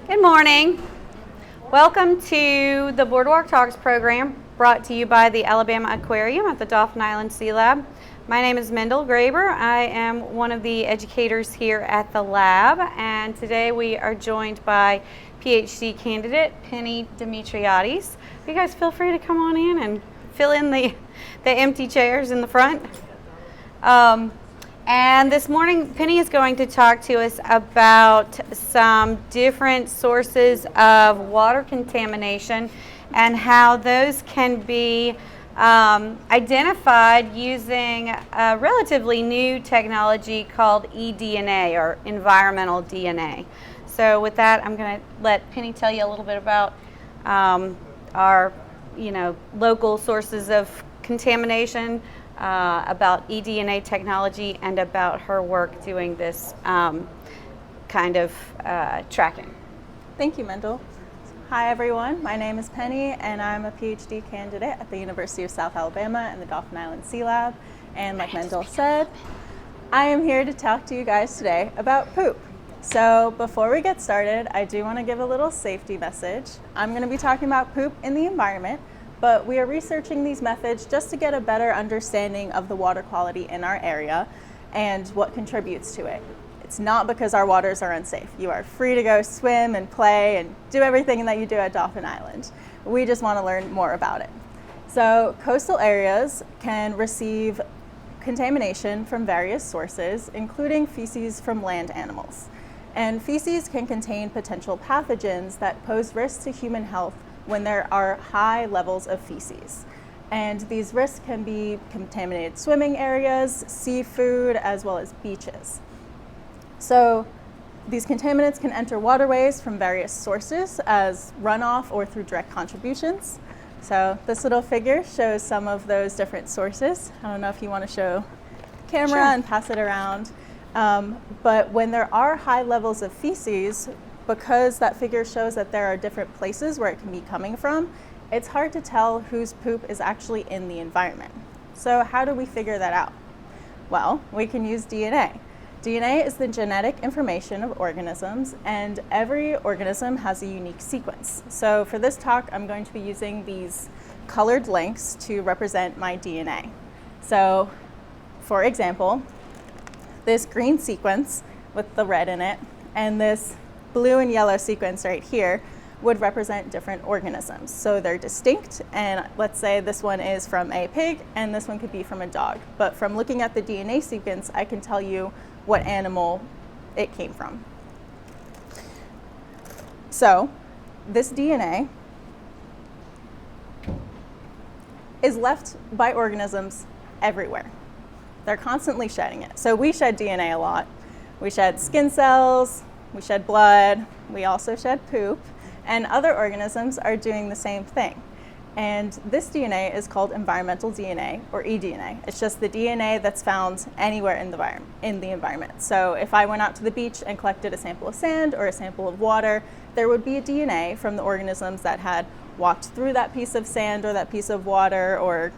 Good morning. Welcome to the Boardwalk Talks program brought to you by the Alabama Aquarium at the Dauphin Island Sea Lab. My name is Mendel Graber. I am one of the educators here at the lab, and today we are joined by PhD candidate Penny Demetriades. You guys feel free to come on in and fill in the empty chairs in the front. And this morning, Penny is going to talk to us about some different sources of water contamination and how those can be identified using a relatively new technology called eDNA, or environmental DNA. So with that, I'm going to let Penny tell you a little bit about our local sources of contamination, about eDNA technology, and about her work doing this kind of tracking. Thank you, Mendel. Hi, everyone. My name is Penny, and I'm a PhD candidate at the University of South Alabama in the Dauphin Island Sea Lab. And like Mendel said, I am here to talk to you guys today about poop. So before we get started, I do want to give a little safety message. I'm going to be talking about poop in the environment, but we are researching these methods just to get a better understanding of the water quality in our area and what contributes to it. It's not because our waters are unsafe. You are free to go swim and play and do everything that you do at Dauphin Island. We just want to learn more about it. So coastal areas can receive contamination from various sources, including feces from land animals. And feces can contain potential pathogens that pose risks to human health when there are high levels of feces. And these risks can be contaminated swimming areas, seafood, as well as beaches. So these contaminants can enter waterways from various sources as runoff or through direct contributions. So this little figure shows some of those different sources. I don't know if you want to show the camera. Sure. And pass it around. But when there are high levels of feces, because that figure shows that there are different places where it can be coming from, it's hard to tell whose poop is actually in the environment. So how do we figure that out? Well, we can use DNA. DNA is the genetic information of organisms, and every organism has a unique sequence. So for this talk, I'm going to be using these colored links to represent my DNA. So for example, this green sequence with the red in it and this blue and yellow sequence right here would represent different organisms. So they're distinct, and let's say this one is from a pig and this one could be from a dog. But from looking at the DNA sequence, I can tell you what animal it came from. So this DNA is left by organisms everywhere. They're constantly shedding it. So we shed DNA a lot. We shed skin cells, we shed blood, we also shed poop, and other organisms are doing the same thing. And this DNA is called environmental DNA, or eDNA. It's just the DNA that's found anywhere in the environment. So if I went out to the beach and collected a sample of sand or a sample of water, there would be a DNA from the organisms that had walked through that piece of sand or that piece of water or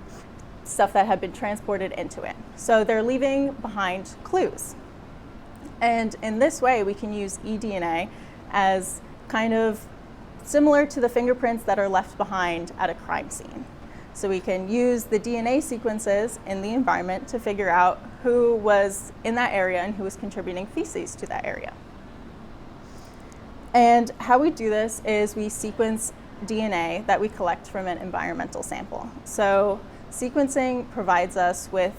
stuff that had been transported into it. So they're leaving behind clues. And in this way, we can use eDNA as kind of similar to the fingerprints that are left behind at a crime scene. So we can use the DNA sequences in the environment to figure out who was in that area and who was contributing feces to that area. And how we do this is we sequence DNA that we collect from an environmental sample. So sequencing provides us with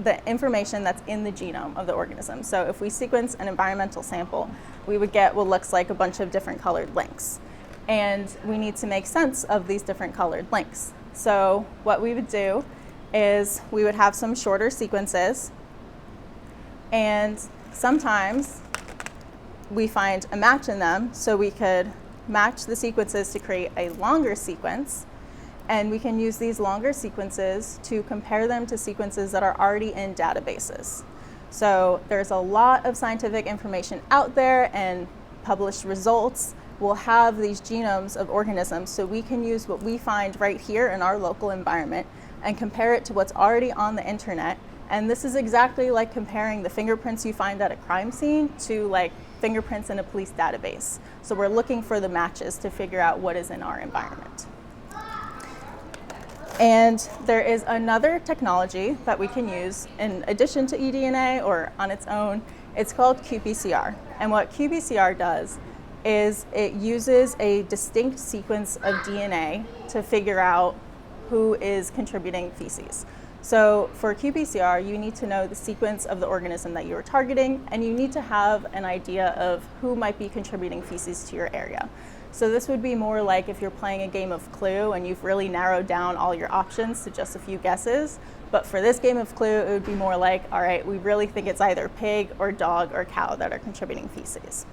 the information that's in the genome of the organism. So if we sequence an environmental sample, we would get what looks like a bunch of different colored links. And we need to make sense of these different colored links. So what we would do is we would have some shorter sequences, and sometimes we find a match in them, so we could match the sequences to create a longer sequence. And we can use these longer sequences to compare them to sequences that are already in databases. So there's a lot of scientific information out there, and published results will have these genomes of organisms, so we can use what we find right here in our local environment and compare it to what's already on the internet And this is exactly like comparing the fingerprints you find at a crime scene to like fingerprints in a police database. So we're looking for the matches to figure out what is in our environment. And there is another technology that we can use in addition to eDNA or on its own. It's called qPCR. And what qPCR does is it uses a distinct sequence of DNA to figure out who is contributing feces. So for qPCR, you need to know the sequence of the organism that you are targeting, and you need to have an idea of who might be contributing feces to your area. So this would be more like if you're playing a game of Clue and you've really narrowed down all your options to just a few guesses. But for this game of Clue, it would be more like, all right, we really think it's either pig or dog or cow that are contributing feces.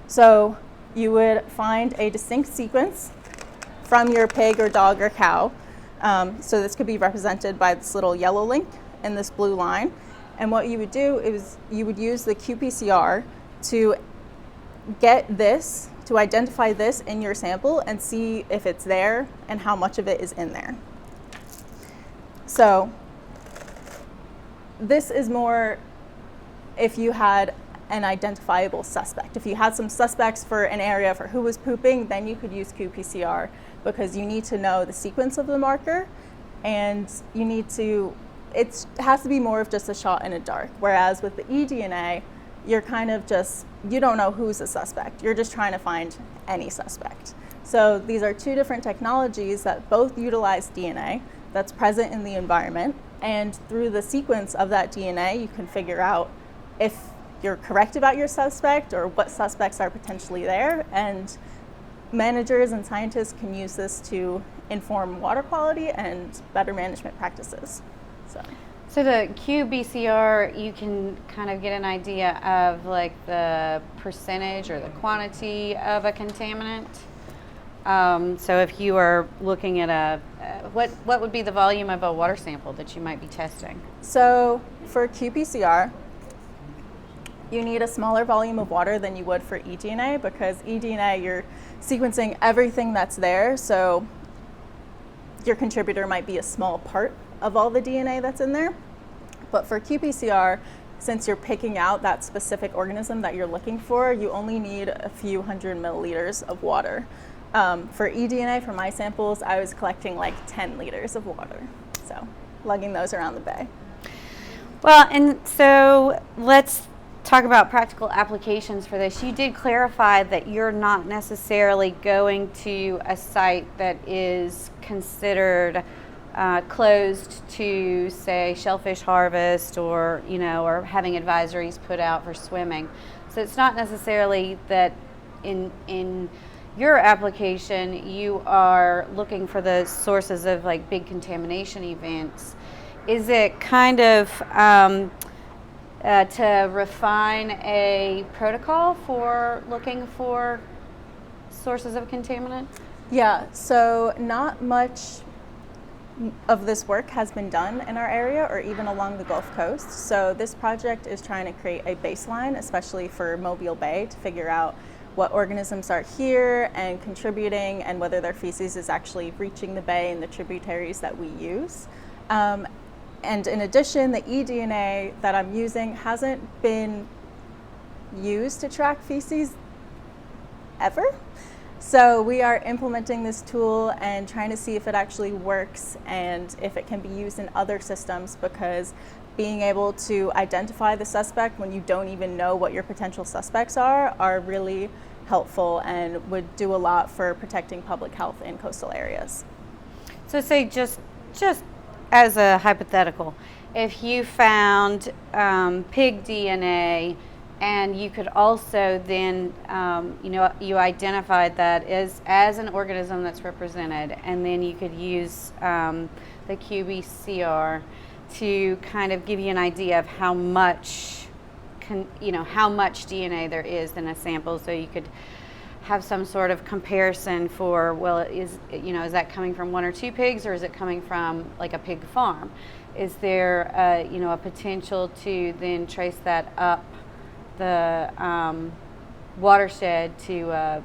So you would find a distinct sequence from your pig or dog or cow. So this could be represented by this little yellow link and this blue line. And what you would do is you would use the qPCR to get this, to identify this in your sample and see if it's there and how much of it is in there. So this is more if you had an identifiable suspect. If you had some suspects for an area for who was pooping, then you could use qPCR because you need to know the sequence of the marker, and you need to, it has to be more of just a shot in the dark. Whereas with the eDNA, you're kind of just, you don't know who's a suspect. You're just trying to find any suspect. So these are two different technologies that both utilize DNA that's present in the environment. And through the sequence of that DNA, you can figure out if you're correct about your suspect or what suspects are potentially there. And managers and scientists can use this to inform water quality and better management practices. So the qBCR, you can kind of get an idea of like the percentage or the quantity of a contaminant. So if you are looking at what would be the volume of a water sample that you might be testing? So for qPCR, you need a smaller volume of water than you would for eDNA, because eDNA, you're sequencing everything that's there. So your contributor might be a small part of all the DNA that's in there. But for qPCR, since you're picking out that specific organism that you're looking for, you only need a few hundred milliliters of water. For eDNA, for my samples, I was collecting like 10 liters of water. So lugging those around the bay. Well, and so let's talk about practical applications for this. You did clarify that you're not necessarily going to a site that is considered closed to, say, shellfish harvest, or or having advisories put out for swimming. So it's not necessarily that in your application you are looking for the sources of like big contamination events. Is it kind of to refine a protocol for looking for sources of contaminant? Yeah, so not much of this work has been done in our area or even along the Gulf Coast. So this project is trying to create a baseline, especially for Mobile Bay, to figure out what organisms are here and contributing, and whether their feces is actually reaching the bay and the tributaries that we use. And in addition, the eDNA that I'm using hasn't been used to track feces ever. So we are implementing this tool and trying to see if it actually works and if it can be used in other systems, because being able to identify the suspect when you don't even know what your potential suspects are really helpful and would do a lot for protecting public health in coastal areas. So say just as a hypothetical, if you found pig DNA and you could also then, you identified that as an organism that's represented, and then you could use the qBCR to kind of give you an idea of how much DNA there is in a sample, so you could have some sort of comparison for, well, is that coming from one or two pigs, or is it coming from like a pig farm? Is there a potential to then trace that up the watershed to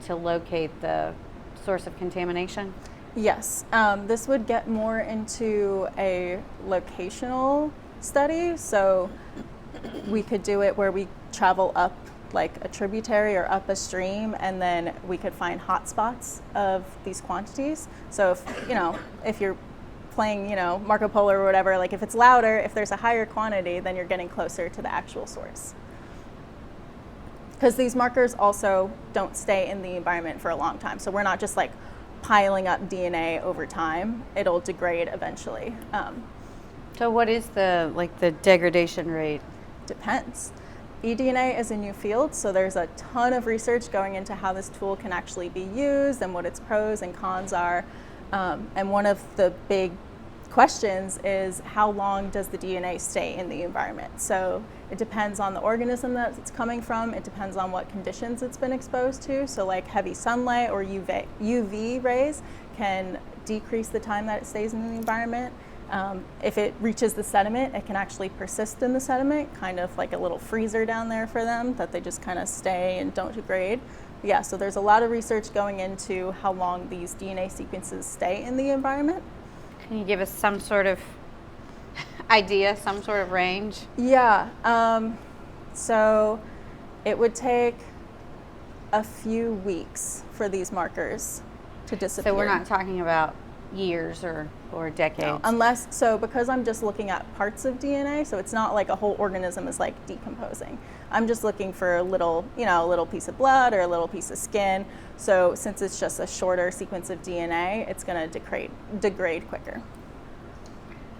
locate the source of contamination? Yes, this would get more into a locational study. So we could do it where we travel up like a tributary or up a stream, and then we could find hotspots of these quantities. So if you're playing, Marco Polo or whatever, like if it's louder, if there's a higher quantity, then you're getting closer to the actual source. Because these markers also don't stay in the environment for a long time. So we're not just like piling up DNA over time. It'll degrade eventually. So what is the degradation rate? Depends. eDNA is a new field, so there's a ton of research going into how this tool can actually be used and what its pros and cons are. And one of the big questions is, how long does the DNA stay in the environment? So it depends on the organism that it's coming from. It depends on what conditions it's been exposed to. So like heavy sunlight or UV rays can decrease the time that it stays in the environment. If it reaches the sediment, it can actually persist in the sediment, kind of like a little freezer down there for them, that they just kind of stay and don't degrade. Yeah, so there's a lot of research going into how long these DNA sequences stay in the environment. Can you give us some sort of idea, some sort of range? Yeah, so it would take a few weeks for these markers to disappear. So we're not talking about years or decades? No, because I'm just looking at parts of DNA, so it's not like a whole organism is like decomposing. I'm just looking for a little piece of blood or a little piece of skin. So since it's just a shorter sequence of DNA, it's going to degrade quicker.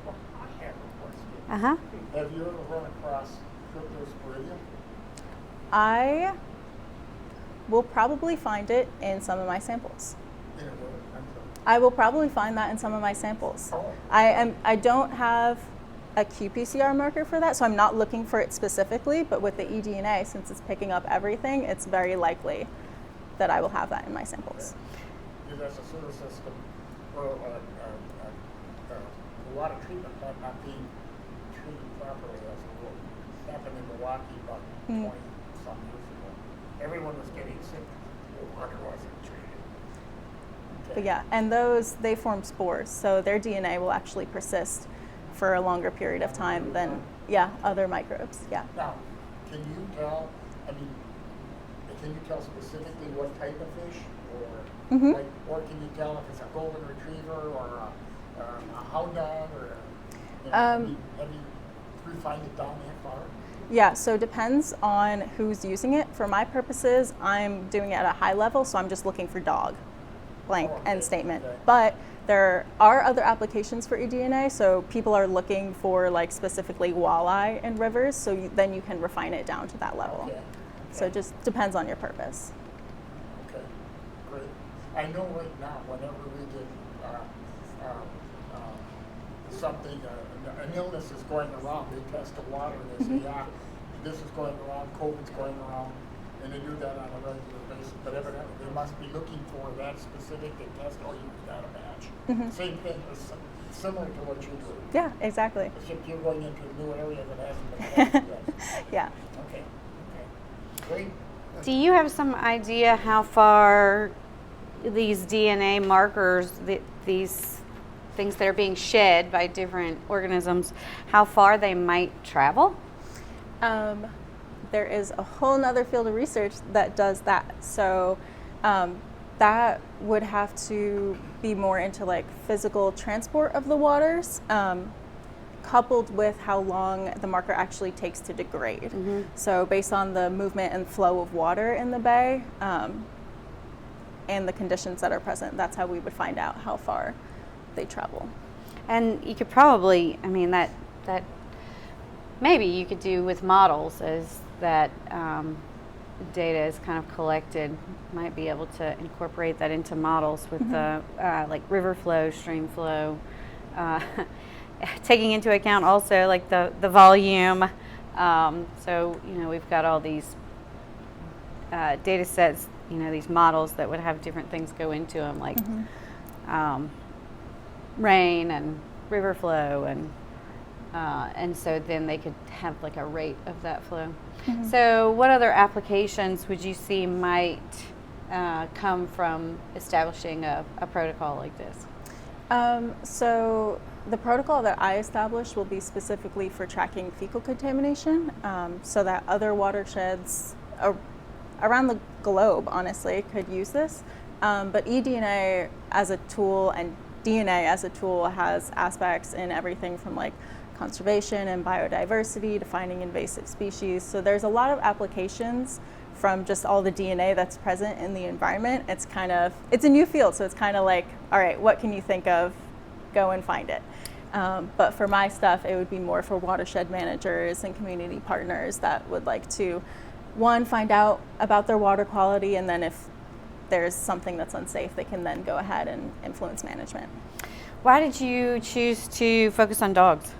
Well, I have a question. Uh-huh. Have you ever run across cryptosporidium? I will probably find it in some of my samples. I will probably find that in some of my samples. Oh. I don't have a qPCR marker for that, so I'm not looking for it specifically, but with the eDNA, since it's picking up everything, it's very likely that I will have that in my samples. Because that's a sewer system where a lot of treatment not being treated properly, as it happened in Milwaukee about 20-some years ago. Everyone was getting sick. The water wasn't treated. But yeah, and they form spores, so their DNA will actually persist for a longer period of time than other microbes. Yeah. Now, can you tell specifically what type of fish, or or can you tell if it's a golden retriever or a houndog, or have you refined it down that far? Yeah, so it depends on who's using it. For my purposes, I'm doing it at a high level, so I'm just looking for dog, blank, end statement. Okay. But there are other applications for eDNA, so people are looking for like specifically walleye in rivers, so then you can refine it down to that level. Okay. So it just depends on your purpose. Okay, great. I know right now, whenever we get something, an illness is going around, they test the water and they say, this is going around, COVID's going around, and they do that on a regular basis. But evidently, they must be looking for that specific, they test, you got a match. Same thing, similar to what you do. Yeah, exactly. Except you're going into a new area that hasn't been tested yet. Yeah. Okay, great. Do you have some idea how far these DNA markers, these things that are being shed by different organisms, how far they might travel? There is a whole nother field of research that does that. So that would have to be more into like physical transport of the waters, coupled with how long the marker actually takes to degrade. So based on the movement and flow of water in the bay and the conditions that are present, that's how we would find out how far they travel. And you could probably, that maybe you could do with models as that data is kind of collected, might be able to incorporate that into models with the like river flow, stream flow, taking into account also like the volume. So we've got all these data sets, these models that would have different things go into them, like rain and river flow, and so then they could have like a rate of that flow. So what other applications would you see might come from establishing a protocol like this? So the protocol that I established will be specifically for tracking fecal contamination, so that other watersheds around the globe, honestly, could use this. But eDNA as a tool and DNA as a tool has aspects in everything from like conservation and biodiversity to finding invasive species. So there's a lot of applications from just all the DNA that's present in the environment. It's a new field, so it's kind of like, all right, what can you think of? Go and find it. But for my stuff, it would be more for watershed managers and community partners that would like to, one, find out about their water quality, and then if there's something that's unsafe, they can then go ahead and influence management. Why did you choose to focus on dogs?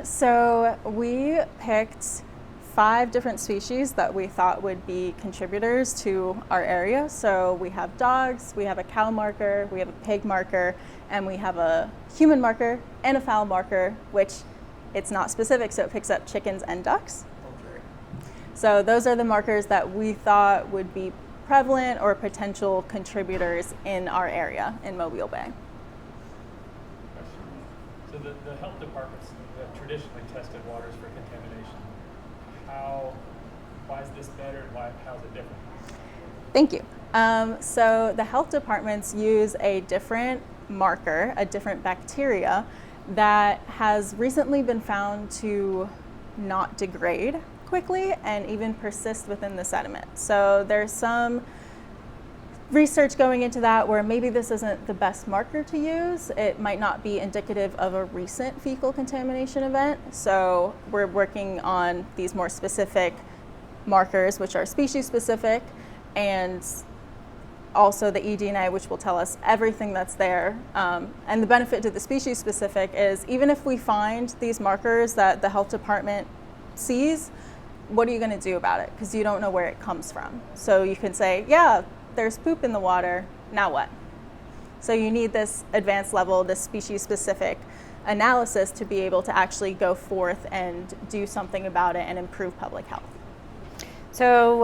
So we picked 5 different species that we thought would be contributors to our area. So we have dogs, we have a cow marker, we have a pig marker, and we have a human marker and a fowl marker, which it's not specific, so it picks up chickens and ducks. Okay. So those are the markers that we thought would be prevalent or potential contributors in our area in Mobile Bay. So the health departments have traditionally tested waters for contamination. Why is this better and how is it different? Thank you. So the health departments use a different marker, a different bacteria that has recently been found to not degrade quickly and even persist within the sediment. So there's some research going into that where maybe this isn't the best marker to use. It might not be indicative of a recent fecal contamination event. So we're working on these more specific markers, which are species specific, and also the eDNA, which will tell us everything that's there. And the benefit to the species specific is even if we find these markers that the health department sees, what are you going to do about it? Because you don't know where it comes from. So you can say, yeah, there's poop in the water, now what? So you need this advanced level, this species specific analysis to be able to actually go forth and do something about it and improve public health. So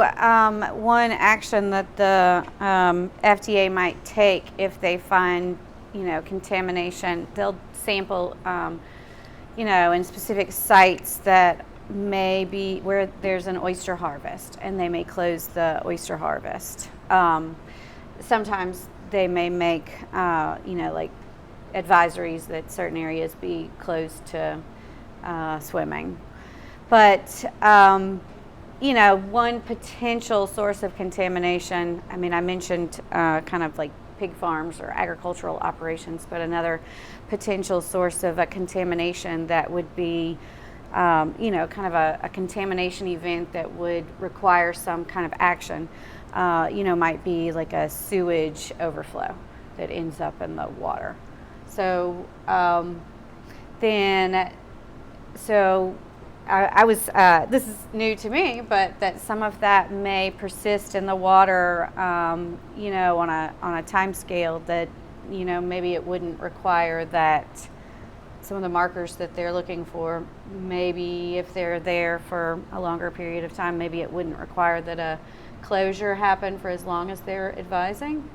one action that the FDA might take if they find, contamination, they'll sample, in specific sites that may be where there's an oyster harvest, and they may close the oyster harvest. Sometimes they may make, like advisories that certain areas be closed to swimming. But one potential source of contamination, I mentioned kind of like pig farms or agricultural operations, but another potential source of a contamination that would be, kind of a contamination event that would require some kind of action, might be like a sewage overflow that ends up in the water. So I was, this is new to me, but that some of that may persist in the water, on a time scale that, maybe it wouldn't require that some of the markers that they're looking for, maybe if they're there for a longer period of time, maybe it wouldn't require that a closure happen for as long as they're advising.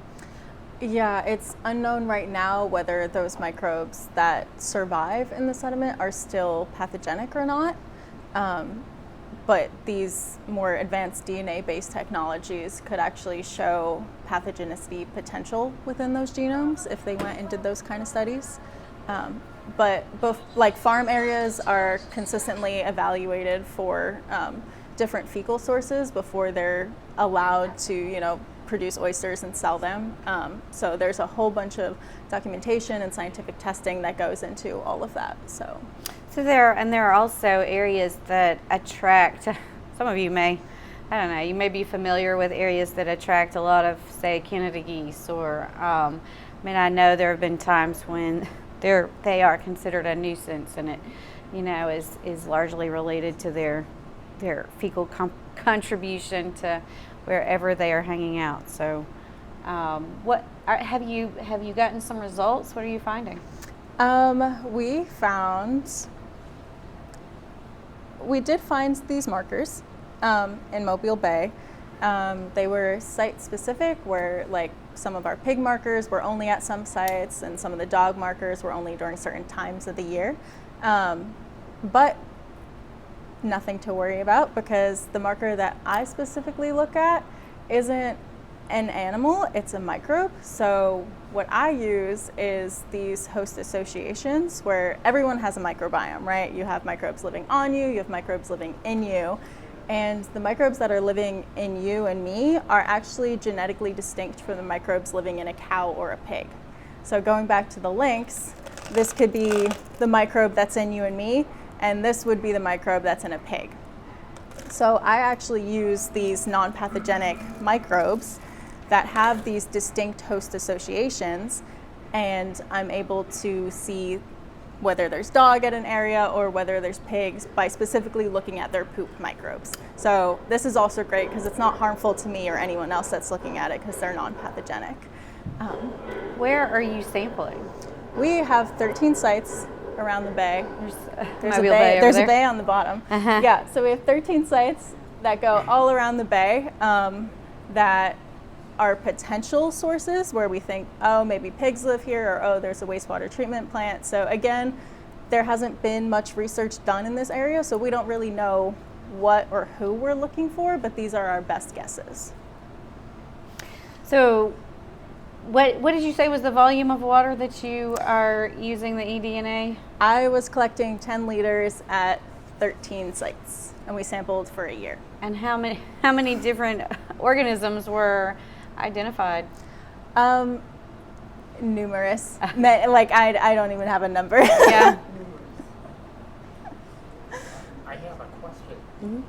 Yeah, it's unknown right now whether those microbes that survive in the sediment are still pathogenic or not. But these more advanced DNA-based technologies could actually show pathogenicity potential within those genomes if they went and did those kind of studies. But both, like farm areas are consistently evaluated for different fecal sources before they're allowed to, produce oysters and sell them. So there's a whole bunch of documentation and scientific testing that goes into all of that. So there are also areas that attract, some of you you may be familiar with areas that attract a lot of, say, Canada geese, or, I know there have been times when they are considered a nuisance, and it, is largely related to their fecal contribution to wherever they are hanging out. So, have you gotten some results? What are you finding? We did find these markers in Mobile Bay, They were site specific, where like some of our pig markers were only at some sites and some of the dog markers were only during certain times of the year. But nothing to worry about, because the marker that I specifically look at isn't an animal, it's a microbe. So what I use is these host associations where everyone has a microbiome, right? You have microbes living on you, you have microbes living in you. And the microbes that are living in you and me are actually genetically distinct from the microbes living in a cow or a pig. So going back to the lynx, this could be the microbe that's in you and me, and this would be the microbe that's in a pig. So I actually use these non-pathogenic microbes that have these distinct host associations, and I'm able to see whether there's dog at an area or whether there's pigs by specifically looking at their poop microbes. So this is also great because it's not harmful to me or anyone else that's looking at it, because they're non-pathogenic. Where are you sampling? We have 13 sites around the bay. There's a bay. There's a bay on the bottom. Uh-huh. Yeah, so we have 13 sites that go all around the bay that are potential sources where we think, oh, maybe pigs live here, or oh, there's a wastewater treatment plant. So again, there hasn't been much research done in this area, so we don't really know what or who we're looking for, but these are our best guesses. So what did you say was the volume of water that you are using the eDNA? I was collecting 10 liters at 13 sites, and we sampled for a year. And how many different organisms were identified? Numerous. Like I don't even have a number. Yeah. I have a question.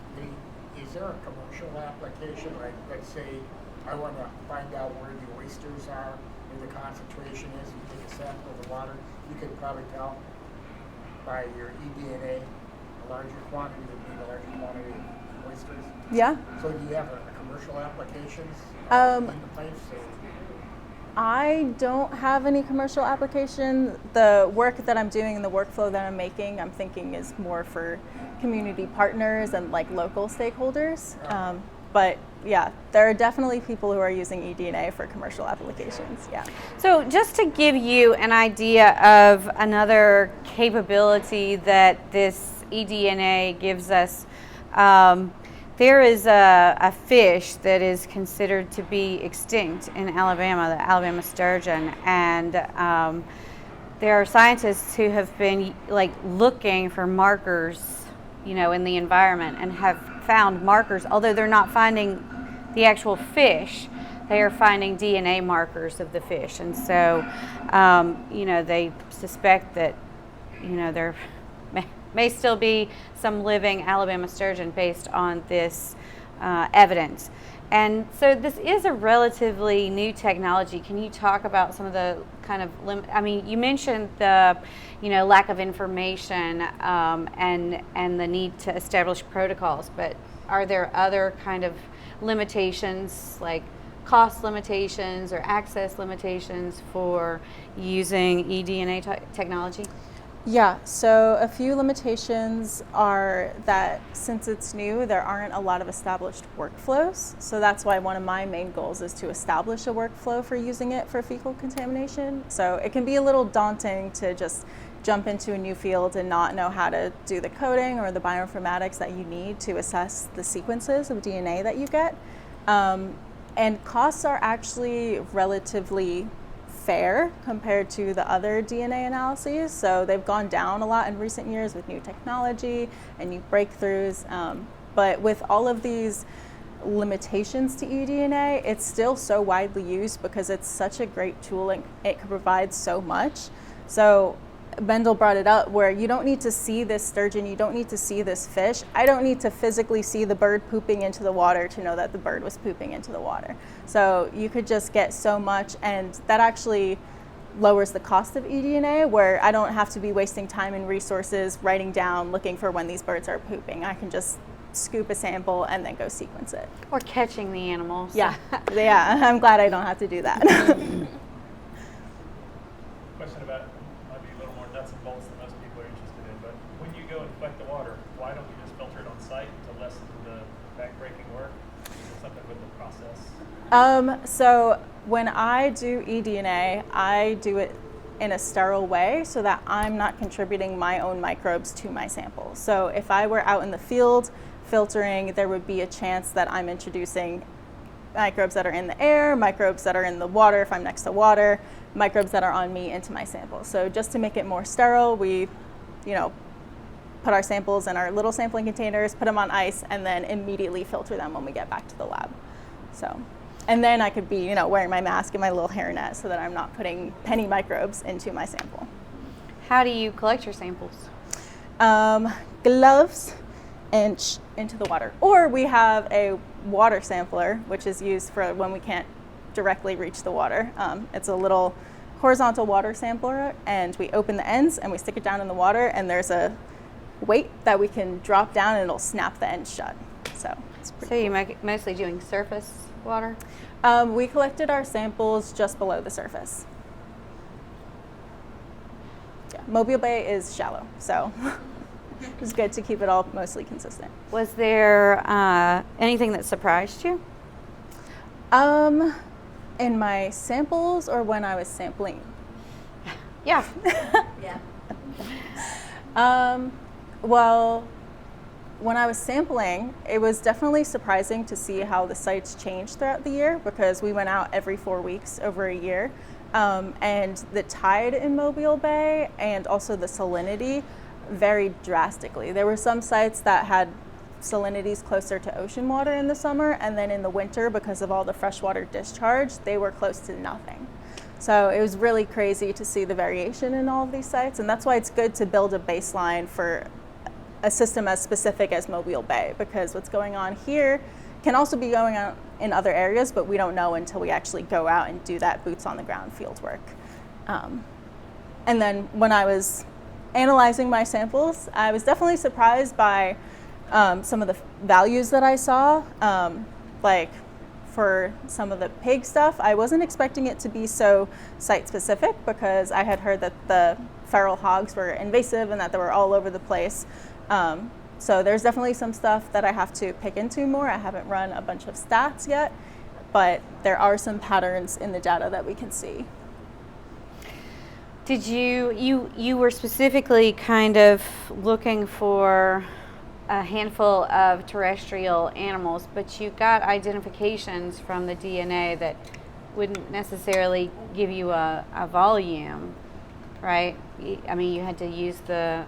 Is there a commercial application, like let's say I want to find out where the oysters are, where the concentration is, you take a sample of the water, you could probably tell by your eDNA a larger quantity would be the larger quantity of oysters. Yeah. So do you have a commercial applications in the place? I don't have any commercial application. The work that I'm doing and the workflow that I'm making, I'm thinking is more for community partners and like local stakeholders. But yeah, there are definitely people who are using eDNA for commercial applications. Yeah. So just to give you an idea of another capability that this eDNA gives us, there is a fish that is considered to be extinct in Alabama, the Alabama sturgeon, and there are scientists who have been like looking for markers, you know, in the environment, and have found markers. Although they're not finding the actual fish, they are finding DNA markers of the fish, and so you know, they suspect that, you know, there may still be some living Alabama sturgeon based on this evidence. And so this is a relatively new technology. Can you talk about some of the kind of I mean, you mentioned the, you know, lack of information and the need to establish protocols, but are there other kind of limitations, like cost limitations or access limitations for using eDNA technology? Yeah, so a few limitations are that since it's new, there aren't a lot of established workflows. So that's why one of my main goals is to establish a workflow for using it for fecal contamination. So it can be a little daunting to just jump into a new field and not know how to do the coding or the bioinformatics that you need to assess the sequences of DNA that you get. And costs are actually relatively fair compared to the other DNA analyses. So they've gone down a lot in recent years with new technology and new breakthroughs. But with all of these limitations to eDNA, it's still so widely used because it's such a great tool and it can provide so much. So Mendel brought it up where you don't need to see this sturgeon, you don't need to see this fish. I don't need to physically see the bird pooping into the water to know that the bird was pooping into the water. So you could just get so much, and that actually lowers the cost of eDNA, where I don't have to be wasting time and resources writing down, looking for when these birds are pooping. I can just scoop a sample and then go sequence it. Or catching the animals. Yeah, yeah, I'm glad I don't have to do that. Question about might be a little more nuts and bolts than most people are interested in, but when you go and collect the water, why don't you just filter it on site to lessen the backbreaking work? Is it something with the process? So when I do eDNA, I do it in a sterile way so that I'm not contributing my own microbes to my sample. So if I were out in the field filtering, there would be a chance that I'm introducing microbes that are in the air, microbes that are in the water if I'm next to water, microbes that are on me into my sample. So just to make it more sterile, we, put our samples in our little sampling containers, put them on ice, and then immediately filter them when we get back to the lab. So, and then I could be, wearing my mask and my little hairnet so that I'm not putting penny microbes into my sample. How do you collect your samples? Gloves and into the water. Or we have a water sampler, which is used for when we can't directly reach the water. It's a little horizontal water sampler, and we open the ends and we stick it down in the water, and there's a weight that we can drop down and it'll snap the ends shut. So it's pretty So you're mostly doing surface water? We collected our samples just below the surface. Yeah, Mobile Bay is shallow, so it's good to keep it all mostly consistent. Was there anything that surprised you? In my samples or when I was sampling? Yeah. Well, when I was sampling, it was definitely surprising to see how the sites changed throughout the year, because we went out every 4 weeks over a year. And the tide in Mobile Bay and also the salinity varied drastically. There were some sites that had salinities closer to ocean water in the summer, and then in the winter, because of all the freshwater discharge, they were close to nothing. So it was really crazy to see the variation in all of these sites, and that's why it's good to build a baseline for a system as specific as Mobile Bay, because what's going on here can also be going on in other areas, but we don't know until we actually go out and do that boots on the ground field work. And then when I was analyzing my samples, I was definitely surprised by some of the values that I saw. Like for some of the pig stuff, I wasn't expecting it to be so site specific, because I had heard that the feral hogs were invasive and that they were all over the place. So there's definitely some stuff that I have to pick into more. I haven't run a bunch of stats yet, but there are some patterns in the data that we can see. Did you were specifically kind of looking for a handful of terrestrial animals, but you got identifications from the DNA that wouldn't necessarily give you a volume, right? I mean, you had to use the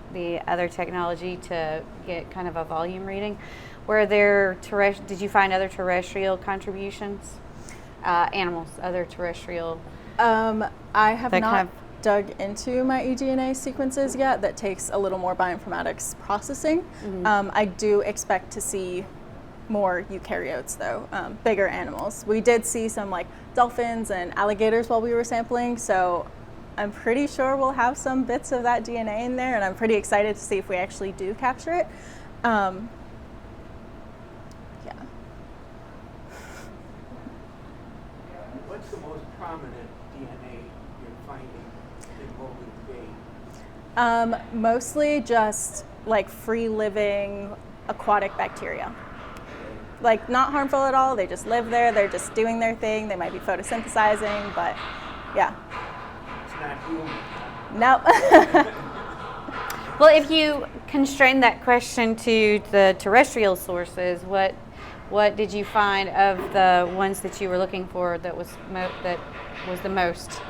other technology to get kind of a volume reading. Were there did you find other terrestrial contributions? Animals, other terrestrial? I have not dug into my eDNA sequences yet. That takes a little more bioinformatics processing. Mm-hmm. I do expect to see more eukaryotes though, bigger animals. We did see some like dolphins and alligators while we were sampling, so I'm pretty sure we'll have some bits of that DNA in there, and I'm pretty excited to see if we actually do capture it. Yeah. What's the most prominent DNA you're finding in Mobile Bay? Mostly just like free-living aquatic bacteria. Like not harmful at all, they just live there, they're just doing their thing, they might be photosynthesizing, but yeah. It's not human. Nope. Well, if you constrain that question to the terrestrial sources, what did you find of the ones that you were looking for that was the most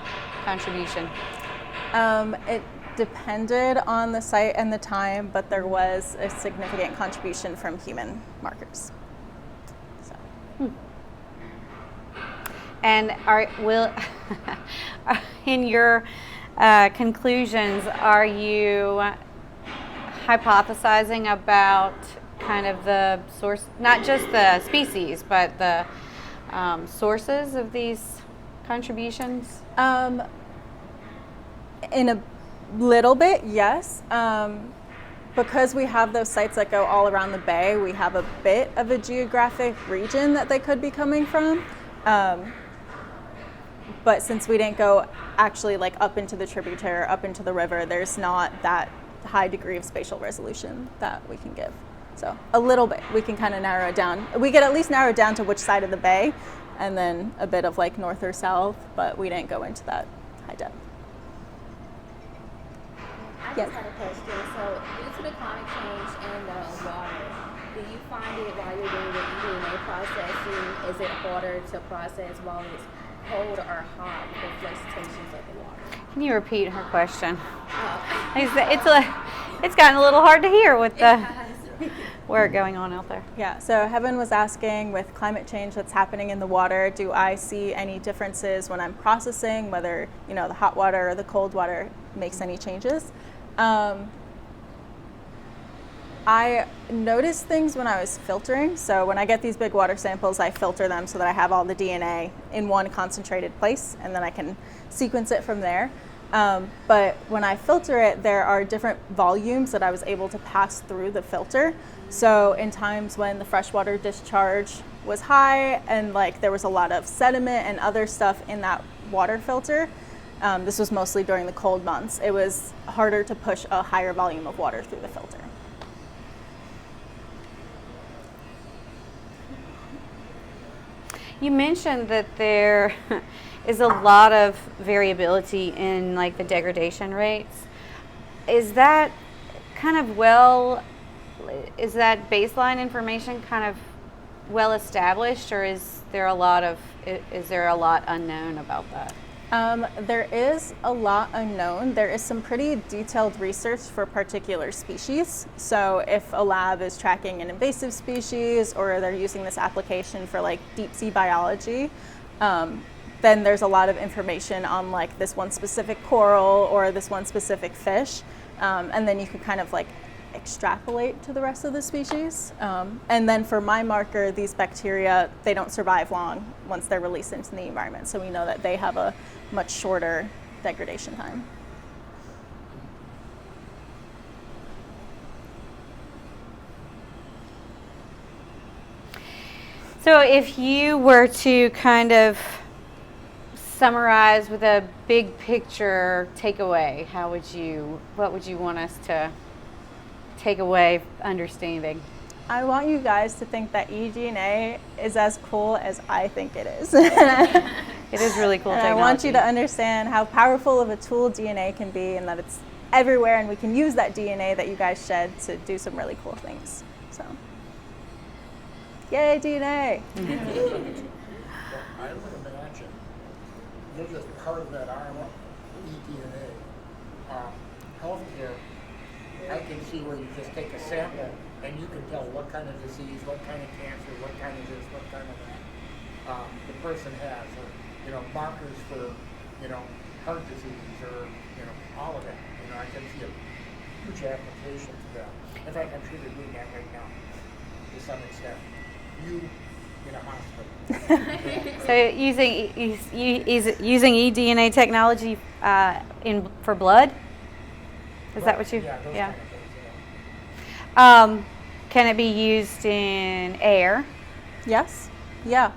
contribution? It depended on the site and the time, but there was a significant contribution from human markers. So. And in your conclusions, are you hypothesizing about kind of the source, not just the species, but the sources of these contributions? In a little bit, yes. Because we have those sites that go all around the bay, we have a bit of a geographic region that they could be coming from. But since we didn't go actually like up into the tributary, up into the river, there's not that high degree of spatial resolution that we can give. So a little bit, we can kind of narrow it down. We could at least narrow it down to which side of the bay, and then a bit of like north or south, but we didn't go into that high depth. I Yes. just had a question. So, due to the climate change and the water, do you find it while you're doing your eDNA processing, is it harder to process while it's cold or hot with the fluctuations of the water? Can you repeat her question? It's gotten a little hard to hear with the work going on out there. Yeah, so Heaven was asking, with climate change that's happening in the water, do I see any differences when I'm processing, whether the hot water or the cold water makes any changes? I noticed things when I was filtering. So when I get these big water samples, I filter them so that I have all the DNA in one concentrated place, and then I can sequence it from there. But when I filter it, there are different volumes that I was able to pass through the filter. So in times when the freshwater discharge was high and there was a lot of sediment and other stuff in that water filter, this was mostly during the cold months, it was harder to push a higher volume of water through the filter. You mentioned that there is a lot of variability in the degradation rates. Is that is that baseline information kind of well established, or is there a lot unknown about that? There is a lot unknown. There is some pretty detailed research for particular species. So if a lab is tracking an invasive species, or they're using this application for deep sea biology, then there's a lot of information on this one specific coral or this one specific fish. And then you can kind of extrapolate to the rest of the species. And then for my marker, these bacteria, they don't survive long once they're released into the environment. So we know that they have a much shorter degradation time. So if you were to kind of summarize with a big picture takeaway, what would you want us to take away understanding? I want you guys to think that eDNA is as cool as I think it is. It is really cool And technology. I want you to understand how powerful of a tool DNA can be, and that it's everywhere, and we can use that DNA that you guys shed to do some really cool things. So, yay, DNA! Well, I would imagine you're just part of that arm of eDNA. Healthcare, I can see where you just take a sample and you can tell what kind of disease, what kind of cancer, what kind of this, what kind of that the person has, or markers for heart disease, or all of that. I can see a huge application to that. In fact, I'm sure they're doing that right now to some extent. You in a hospital. So using eDNA technology for blood? Is that what you? Yeah. Those Yeah. kind of things, yeah. Can it be used in air? Yes, yeah.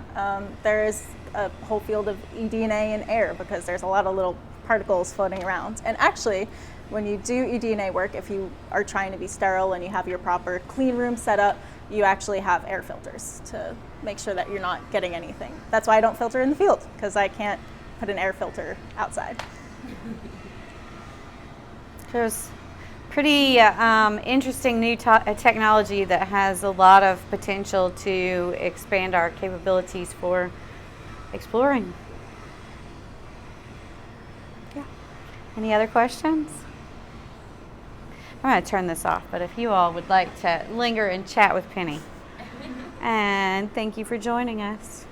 There is a whole field of eDNA in air because there's a lot of little particles floating around. And actually, when you do eDNA work, if you are trying to be sterile and you have your proper clean room set up, you actually have air filters to make sure that you're not getting anything. That's why I don't filter in the field, because I can't put an air filter outside. There's pretty interesting new technology that has a lot of potential to expand our capabilities for exploring. Yeah. Any other questions? I'm going to turn this off, but if you all would like to linger and chat with Penny. And thank you for joining us.